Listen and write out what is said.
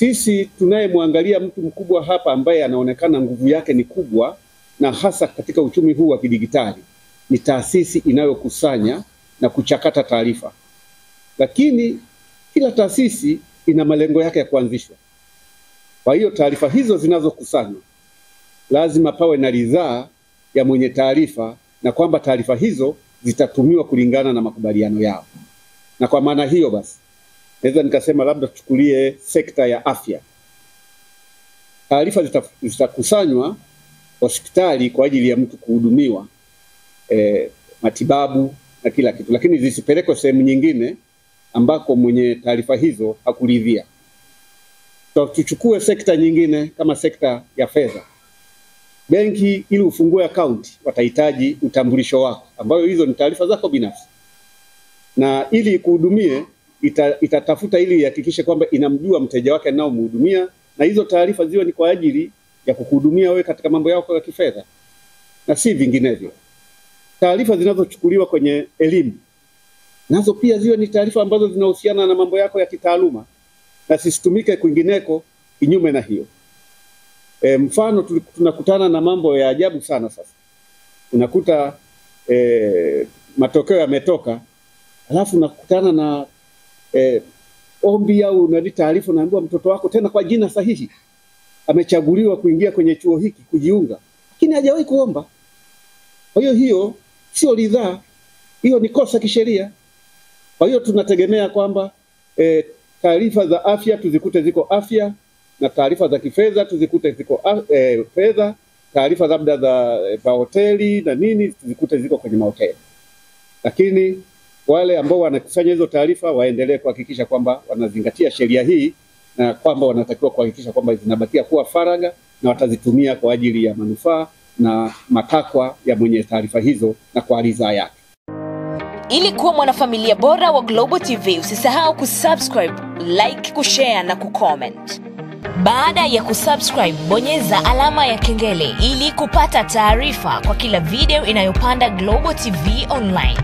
Sisi tunayemwangalia mtu mkubwa hapa ambaye anaonekana nguvu yake ni kubwa, na hasa katika uchumi huu wa kidigitali, ni taasisi inayokusanya na kuchakata taarifa. Lakini kila taasisi ina malengo yake ya kuanzishwa. Kwa hiyo taarifa hizo zinazokusanywa lazima pawe na ridhaa ya mwenye taarifa, na kwamba taarifa hizo zitatumiwa kulingana na makubaliano yao. Na kwa maana hiyo basi, naweza nikasema labda tuchukulie sekta ya afya. Taarifa zitakusanywa hospitali kwa ajili ya mtu kuhudumiwa matibabu na kila kitu, lakini zisipelekwe sehemu nyingine ambako mwenye taarifa hizo hakuridhia. Tuchukue sekta nyingine kama sekta ya fedha. Benki ili ufungue akaunti watahitaji utambulisho wako, ambayo hizo ni taarifa zako binafsi, na ili kuhudumie itatafuta ili ihakikishe kwamba inamjua mteja wake nao mhudumia, na hizo taarifa ziwe ni kwa ajili ya kukuhudumia wewe katika mambo yako ya kifedha na si vinginevyo. Taarifa zinazochukuliwa kwenye elimu nazo pia ziwe ni taarifa ambazo zinahusiana na mambo yako ya kitaaluma na zisitumike kwingineko kinyume na hiyo. Mfano tunakutana na mambo ya ajabu sana sasa. Unakuta matokeo yametoka, alafu unakutana na ombi au unaleta taarifa, unaambiwa mtoto wako tena kwa jina sahihi amechaguliwa kuingia kwenye chuo hiki kujiunga, lakini hajawahi kuomba. Kwa hiyo sio ridhaa, hiyo ni kosa kisheria. Kwa hiyo tunategemea kwamba taarifa za afya tuzikute ziko afya, na taarifa za kifedha tuzikute ziko fedha, taarifa labda za hoteli na nini tuzikute ziko kwenye mahoteli. Lakini wale ambao wanakusanya hizo taarifa waendelee kuhakikisha kwamba wanazingatia sheria hii, na kwamba wanatakiwa kuhakikisha kwamba zinabakia kuwa faragha na watazitumia kwa ajili ya manufaa na matakwa ya mwenye taarifa hizo na kwa ridhaa yake. Ili kuwa mwanafamilia bora wa Global TV, usisahau kusubscribe, like, kushare na kucomment. Baada ya kusubscribe, bonyeza alama ya kengele ili kupata taarifa kwa kila video inayopanda Global TV Online.